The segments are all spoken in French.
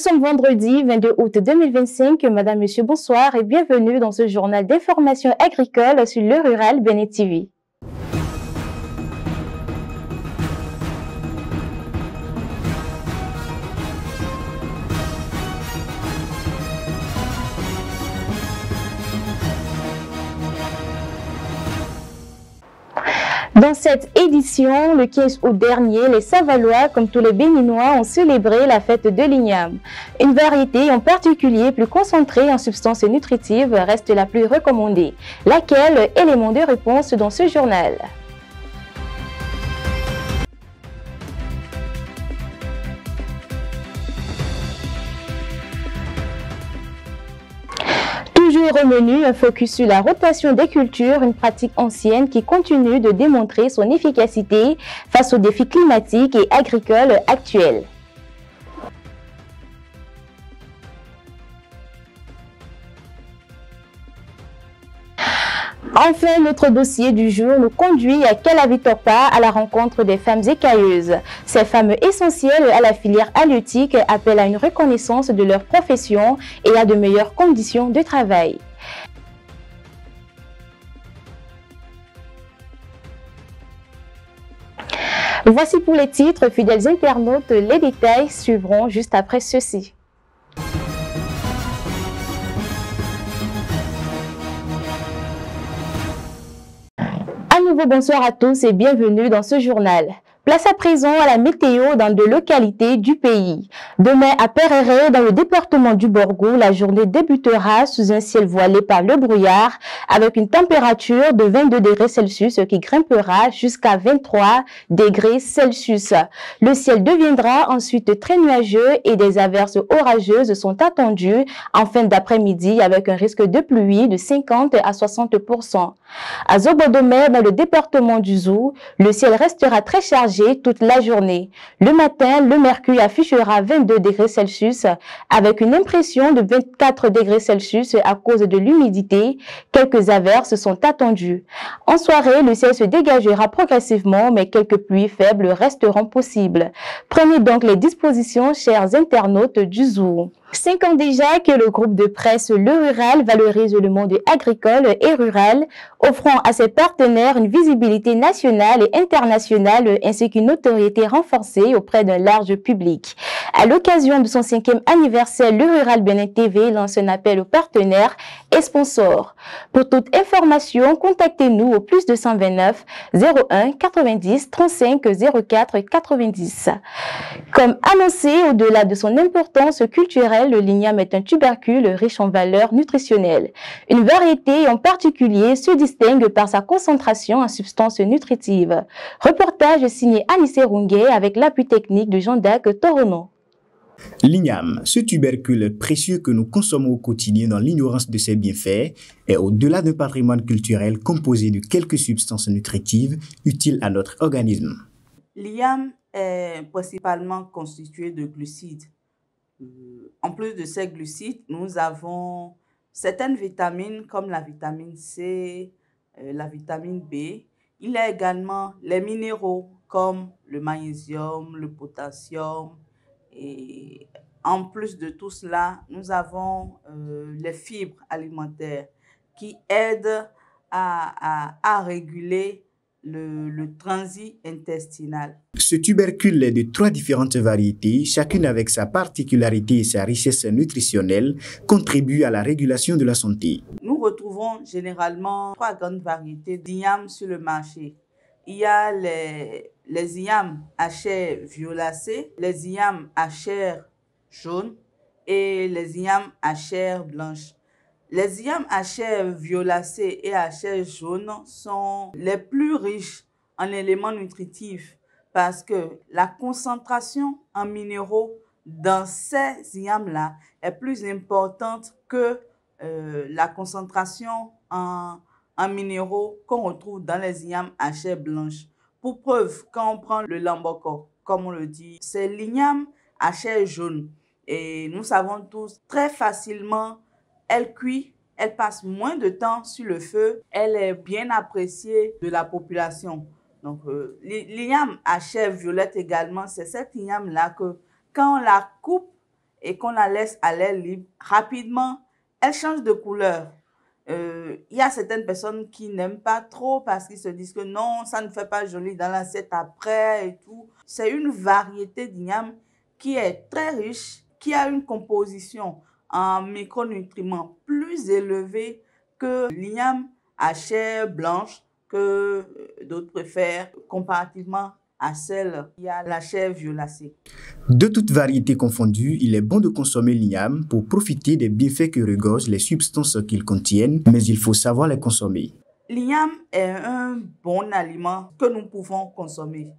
sommes vendredi 22 août 2025. Madame, Monsieur, bonsoir et bienvenue dans ce journal d'information agricole sur le Rural Bénin TV. Dans cette édition, le 15 août dernier, les Savalois, comme tous les Béninois, ont célébré la fête de l'igname. Une variété en particulier plus concentrée en substances nutritives reste la plus recommandée. Laquelle? Élément de réponse dans ce journal. Toujours au menu, un focus sur la rotation des cultures, une pratique ancienne qui continue de démontrer son efficacité face aux défis climatiques et agricoles actuels. Enfin, notre dossier du jour nous conduit à Calavitopa à la rencontre des femmes écailleuses. Ces femmes essentielles à la filière halieutique appellent à une reconnaissance de leur profession et à de meilleures conditions de travail. Voici pour les titres, fidèles internautes, les détails suivront juste après ceci. Bonsoir à tous et bienvenue dans ce journal. Place à présent à la météo dans deux localités du pays. Demain à Peréré, dans le département du Borgou, la journée débutera sous un ciel voilé par le brouillard avec une température de 22 degrés Celsius qui grimpera jusqu'à 23 degrés Celsius. Le ciel deviendra ensuite très nuageux et des averses orageuses sont attendues en fin d'après-midi avec un risque de pluie de 50 à 60%. À Zobodomé, dans le département du Zou, le ciel restera très chargé toute la journée. Le matin, le mercure affichera 22 degrés Celsius avec une impression de 24 degrés Celsius à cause de l'humidité. Quelques averses sont attendues. En soirée, le ciel se dégagera progressivement, mais quelques pluies faibles resteront possibles. Prenez donc les dispositions, chers internautes du Zou. 5 ans déjà que le groupe de presse Le Rural valorise le monde agricole et rural, offrant à ses partenaires une visibilité nationale et internationale ainsi qu'une notoriété renforcée auprès d'un large public. À l'occasion de son 5e anniversaire, Le Rural Bénin TV lance un appel aux partenaires et sponsors. Pour toute information, contactez-nous au plus 229 01 90 35 04 90. Comme annoncé, au-delà de son importance culturelle, le l'igname est un tubercule riche en valeurs nutritionnelles. Une variété en particulier se distingue par sa concentration en substances nutritives. Reportage signé Anissé Rungué avec l'appui technique de Jean-Dac Toronon. L'igname, ce tubercule précieux que nous consommons au quotidien dans l'ignorance de ses bienfaits, est au-delà d'un patrimoine culturel composé de quelques substances nutritives utiles à notre organisme. L'igname est principalement constitué de glucides. En plus de ces glucides, nous avons certaines vitamines comme la vitamine C, la vitamine B. Il y a également les minéraux comme le magnésium, le potassium. Et en plus de tout cela, nous avons les fibres alimentaires qui aident à réguler le transit intestinal. Ce tubercule est de 3 différentes variétés, chacune avec sa particularité et sa richesse nutritionnelle, contribue à la régulation de la santé. Nous retrouvons généralement 3 grandes variétés d'ignames sur le marché. Il y a les ignames à chair violacée, les ignames à chair jaune et les ignames à chair blanche. Les ignames à chair violacée et à chair jaune sont les plus riches en éléments nutritifs parce que la concentration en minéraux dans ces ignames-là est plus importante que la concentration en minéraux qu'on retrouve dans les ignames à chair blanche. Pour preuve, quand on prend le lamboko, comme on le dit, c'est l'igname à chair jaune. Et nous savons tous très facilement, elle cuit, elle passe moins de temps sur le feu, elle est bien appréciée de la population. Donc, l'igname à chair violette également, c'est cette igname-là que quand on la coupe et qu'on la laisse à l'air libre, rapidement, elle change de couleur. Il y a certaines personnes qui n'aiment pas trop parce qu'ils se disent que non, ça ne fait pas joli dans l'assiette après et tout. C'est une variété d'igname qui est très riche, qui a une composition en micronutriments plus élevée que l'igname à chair blanche que d'autres préfèrent comparativement à celle qui a la chair violacée. De toutes variétés confondues, il est bon de consommer l'igname pour profiter des bienfaits que regorgent les substances qu'ils contiennent, mais il faut savoir les consommer. L'igname est un bon aliment que nous pouvons consommer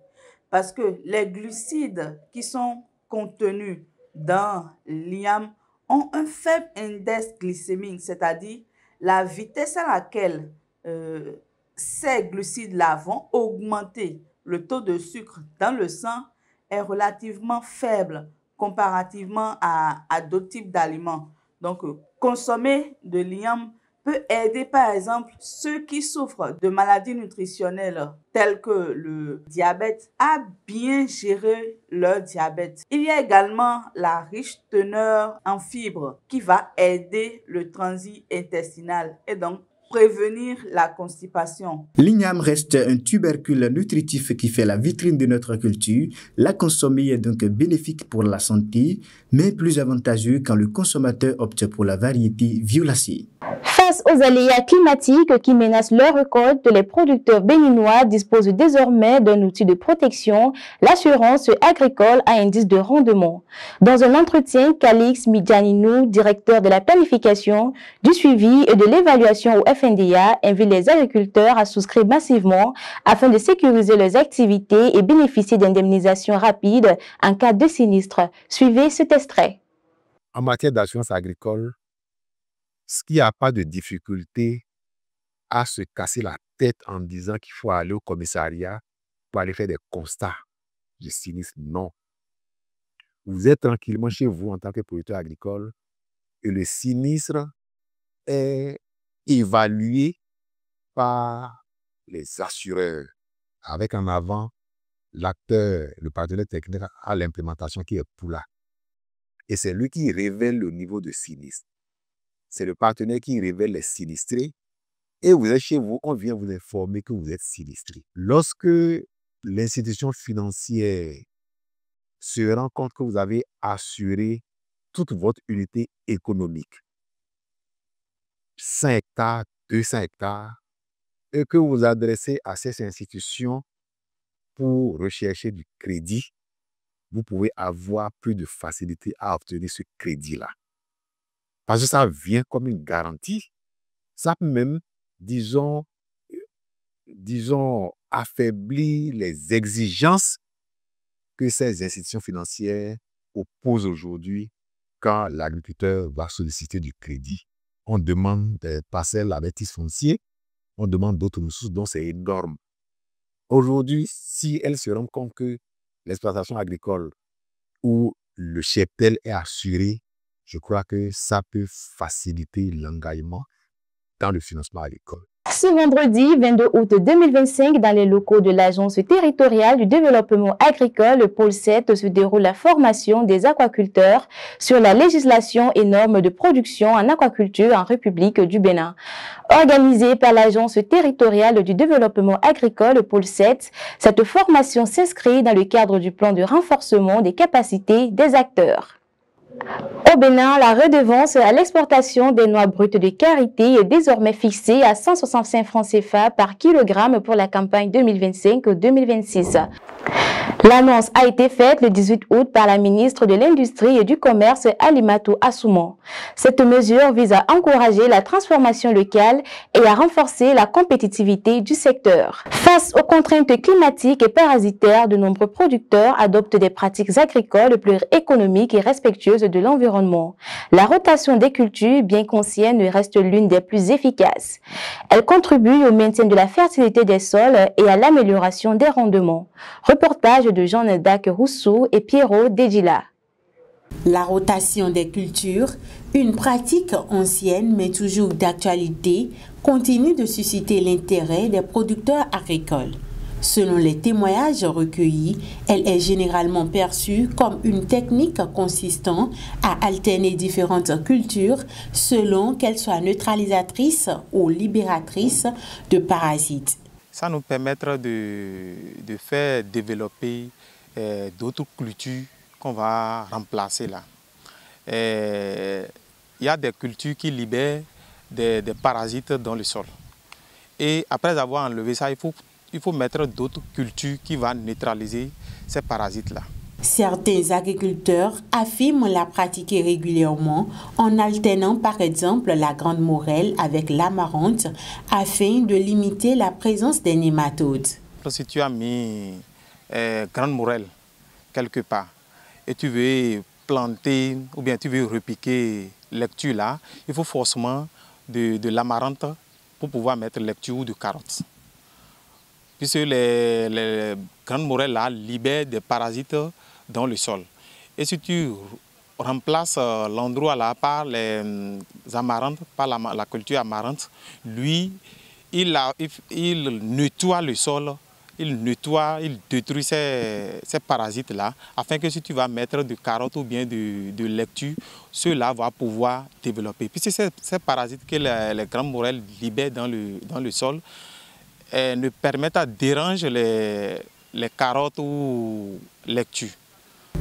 parce que les glucides qui sont contenus dans l'igname ont un faible index glycémique, c'est-à-dire la vitesse à laquelle ces glucides-là vont augmenter le taux de sucre dans le sang est relativement faible comparativement à d'autres types d'aliments. Donc, consommer de l'igname peut aider par exemple ceux qui souffrent de maladies nutritionnelles telles que le diabète à bien gérer leur diabète. Il y a également la riche teneur en fibres qui va aider le transit intestinal et donc prévenir la constipation. L'igname reste un tubercule nutritif qui fait la vitrine de notre culture. La consommer est donc bénéfique pour la santé, mais plus avantageux quand le consommateur opte pour la variété violacée. Face aux aléas climatiques qui menacent leur récolte, les producteurs béninois disposent désormais d'un outil de protection, l'assurance agricole à indice de rendement. Dans un entretien, Calix Midjaninou, directeur de la planification, du suivi et de l'évaluation au FNDA, invite les agriculteurs à souscrire massivement afin de sécuriser leurs activités et bénéficier d'indemnisations rapides en cas de sinistre. Suivez cet extrait. En matière d'assurance agricole, il n'y a pas de difficulté à se casser la tête en disant qu'il faut aller au commissariat pour aller faire des constats de sinistre. Non. Vous êtes tranquillement chez vous en tant que producteur agricole et le sinistre est évalué par les assureurs avec en avant l'acteur, le partenaire technique à l'implémentation qui est Poula. Et c'est lui qui révèle le niveau de sinistre. C'est le partenaire qui révèle les sinistrés. Et vous êtes chez vous, on vient vous informer que vous êtes sinistré. Lorsque l'institution financière se rend compte que vous avez assuré toute votre unité économique, 100 hectares, 200 hectares, et que vous adressez à ces institutions pour rechercher du crédit, vous pouvez avoir plus de facilité à obtenir ce crédit-là. Parce que ça vient comme une garantie. Ça peut même, disons, affaiblir les exigences que ces institutions financières opposent aujourd'hui quand l'agriculteur va solliciter du crédit. On demande des parcelles avec titre foncier, on demande d'autres ressources, donc c'est énorme. Aujourd'hui, si elle se rend compte que l'exploitation agricole ou le cheptel est assuré, je crois que ça peut faciliter l'engagement dans le financement agricole. Ce vendredi 22 août 2025, dans les locaux de l'Agence territoriale du développement agricole, le pôle 7, se déroule la formation des aquaculteurs sur la législation et normes de production en aquaculture en République du Bénin. Organisée par l'Agence territoriale du développement agricole, le pôle 7, cette formation s'inscrit dans le cadre du plan de renforcement des capacités des acteurs. Au Bénin, la redevance à l'exportation des noix brutes de karité est désormais fixée à 165 francs CFA par kilogramme pour la campagne 2025-2026. L'annonce a été faite le 18 août par la ministre de l'Industrie et du Commerce, Alimatou Assoumon. Cette mesure vise à encourager la transformation locale et à renforcer la compétitivité du secteur. Face aux contraintes climatiques et parasitaires, de nombreux producteurs adoptent des pratiques agricoles plus économiques et respectueuses de l'environnement. La rotation des cultures, bien qu'ancienne, reste l'une des plus efficaces. Elle contribue au maintien de la fertilité des sols et à l'amélioration des rendements. Reportage de Jean-Dac Rousseau et Pierrot Dedila. La rotation des cultures, une pratique ancienne mais toujours d'actualité, continue de susciter l'intérêt des producteurs agricoles. Selon les témoignages recueillis, elle est généralement perçue comme une technique consistant à alterner différentes cultures selon qu'elles soient neutralisatrices ou libératrices de parasites. Ça nous permettra de faire développer d'autres cultures qu'on va remplacer là. Il y a des cultures qui libèrent des parasites dans le sol. Et après avoir enlevé ça, il faut mettre d'autres cultures qui vont neutraliser ces parasites-là. Certains agriculteurs affirment la pratiquer régulièrement en alternant par exemple la grande morelle avec l'amarante afin de limiter la présence des nématodes. Si tu as mis grande morelle quelque part et tu veux planter ou bien tu veux repiquer lecture là, il faut forcément de l'amarante pour pouvoir mettre lecture ou de carottes. Puisque les grandes morelles là libèrent des parasites dans le sol. Et si tu remplaces l'endroit là par les amarantes, par la culture amarante, lui, il nettoie le sol, il détruit ces parasites-là, afin que si tu vas mettre de carottes ou bien de lecture, ceux-là vont pouvoir développer. Puisque ces parasites que les grandes morelles libèrent dans le sol ne permettent à déranger les carottes ou lecture.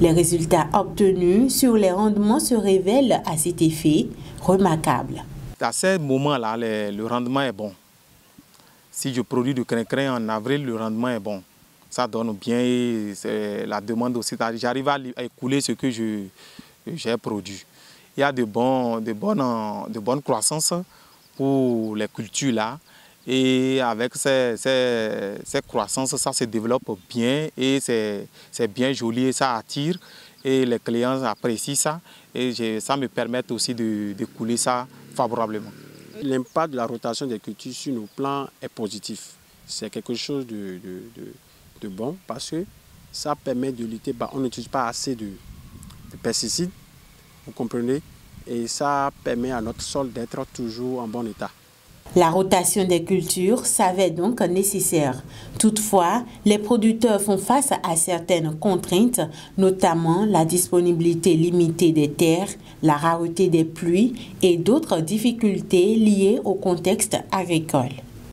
Les résultats obtenus sur les rendements se révèlent à cet effet remarquables. À ce moment-là, le rendement est bon. Si je produis du crin-crin en avril, le rendement est bon. Ça donne bien la demande aussi. J'arrive à écouler ce que j'ai produit. Il y a de bonnes croissances pour les cultures là. Et avec ces croissances, ça se développe bien et c'est bien joli et ça attire. Et les clients apprécient ça et ça me permet aussi de couler ça favorablement. L'impact de la rotation des cultures sur nos plants est positif. C'est quelque chose de bon parce que ça permet de lutter. On n'utilise pas assez de pesticides, vous comprenez, et ça permet à notre sol d'être toujours en bon état. La rotation des cultures s'avère donc nécessaire. Toutefois, les producteurs font face à certaines contraintes, notamment la disponibilité limitée des terres, la rareté des pluies et d'autres difficultés liées au contexte agricole.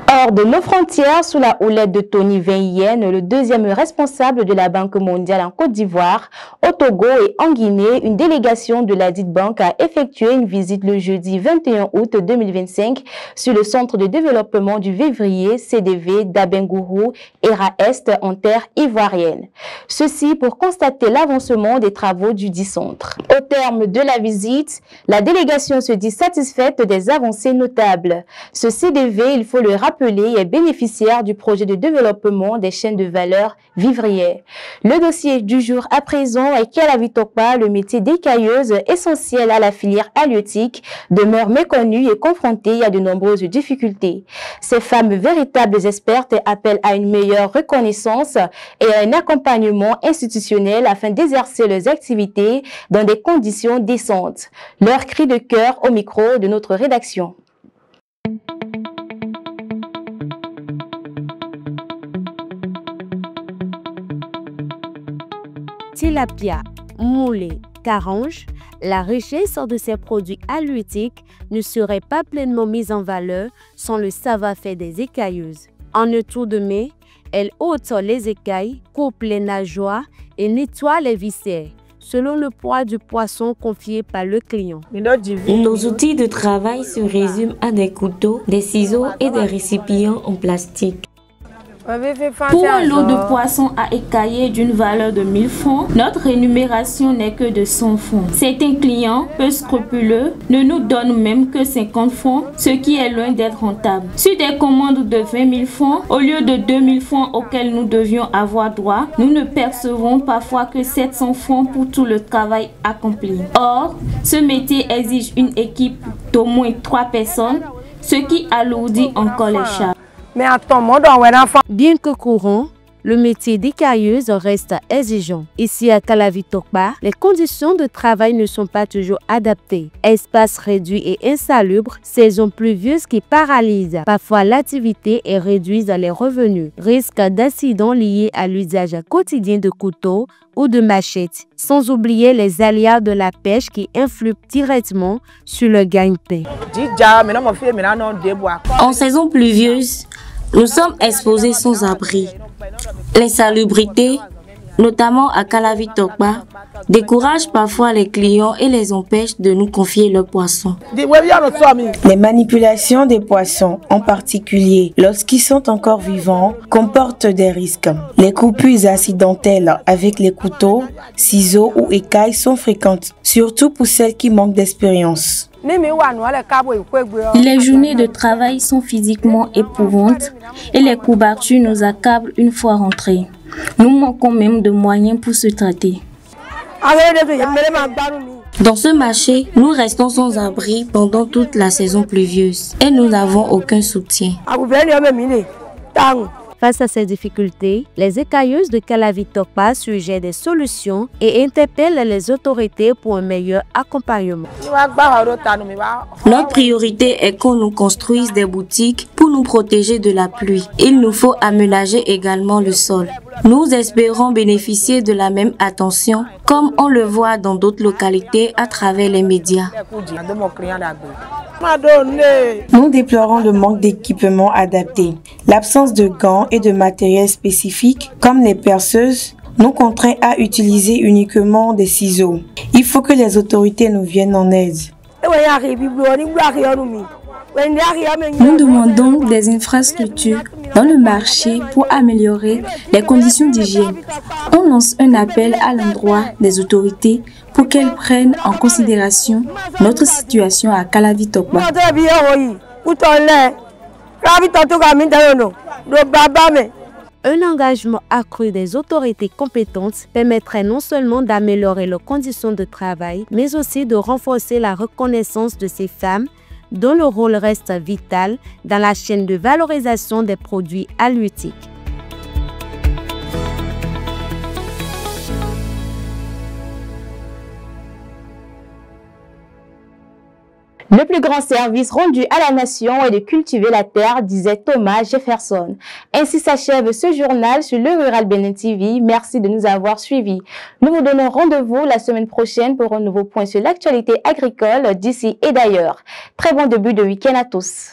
Hors de nos frontières, sous la houlette de Tony Venyien, le deuxième responsable de la Banque mondiale en Côte d'Ivoire, au Togo et en Guinée, une délégation de la dite banque a effectué une visite le jeudi 21 août 2025 sur le centre de développement du Vévrier CDV d'Abengourou, Era Est, en terre ivoirienne. Ceci pour constater l'avancement des travaux du dit centre. Au terme de la visite, la délégation se dit satisfaite des avancées notables. Ce CDV, il faut le rappeler, est bénéficiaire du projet de développement des chaînes de valeur vivrières. Le dossier du jour à présent est qu'à la Vitokpa, le métier d'écailleuse essentiel à la filière halieutique demeure méconnu et confronté à de nombreuses difficultés. Ces femmes véritables expertes appellent à une meilleure reconnaissance et à un accompagnement institutionnel afin d'exercer leurs activités dans des conditions décentes. Leur cri de cœur au micro de notre rédaction. Tilapia, moulée, carange, la richesse de ces produits halieutiques ne serait pas pleinement mise en valeur sans le savoir-faire des écailleuses. En un tour de main, elles ôtent les écailles, coupent les nageoires et nettoient les viscères, selon le poids du poisson confié par le client. Nos outils de travail se résument à des couteaux, des ciseaux et des récipients en plastique. Pour un lot de poissons à écailler d'une valeur de 1000 francs, notre rémunération n'est que de 100 francs. Certains clients, peu scrupuleux, ne nous donnent même que 50 francs, ce qui est loin d'être rentable. Sur des commandes de 20 000 francs, au lieu de 2 000 francs auxquels nous devions avoir droit, nous ne percevons parfois que 700 francs pour tout le travail accompli. Or, ce métier exige une équipe d'au moins 3 personnes, ce qui alourdit encore les charges. Bien que courant, le métier d'écailleuse reste exigeant. Ici à Calavitokpa, les conditions de travail ne sont pas toujours adaptées. Espace réduit et insalubre, saison pluvieuse qui paralyse parfois l'activité et réduisent les revenus. Risque d'accidents liés à l'usage quotidien de couteaux ou de machettes, sans oublier les aléas de la pêche qui influent directement sur le gagne-pain. En saison pluvieuse, nous sommes exposés sans abri. L'insalubrité, notamment à Calavitokpa, décourage parfois les clients et les empêche de nous confier leurs poissons. Les manipulations des poissons, en particulier lorsqu'ils sont encore vivants, comportent des risques. Les coupures accidentelles avec les couteaux, ciseaux ou écailles sont fréquentes, surtout pour celles qui manquent d'expérience. Les journées de travail sont physiquement éprouvantes et les courbatures nous accablent une fois rentrés. Nous manquons même de moyens pour se traiter. Dans ce marché, nous restons sans abri pendant toute la saison pluvieuse et nous n'avons aucun soutien. Face à ces difficultés, les écailleuses de Calavitokpa suggèrent des solutions et interpellent les autorités pour un meilleur accompagnement. Notre priorité est qu'on nous construise des boutiques pour nous protéger de la pluie. Il nous faut aménager également le sol. Nous espérons bénéficier de la même attention comme on le voit dans d'autres localités à travers les médias. Nous déplorons le manque d'équipements adaptés. L'absence de gants et de matériel spécifique, comme les perceuses, nous contraint à utiliser uniquement des ciseaux. Il faut que les autorités nous viennent en aide. Nous demandons des infrastructures dans le marché pour améliorer les conditions d'hygiène. On lance un appel à l'endroit des autorités pour qu'elles prennent en considération notre situation à Calavitokpa. Un engagement accru des autorités compétentes permettrait non seulement d'améliorer leurs conditions de travail, mais aussi de renforcer la reconnaissance de ces femmes dont le rôle reste vital dans la chaîne de valorisation des produits halieutiques. Le plus grand service rendu à la nation est de cultiver la terre, disait Thomas Jefferson. Ainsi s'achève ce journal sur le Rural Benin TV. Merci de nous avoir suivis. Nous vous donnons rendez-vous la semaine prochaine pour un nouveau point sur l'actualité agricole d'ici et d'ailleurs. Très bon début de week-end à tous.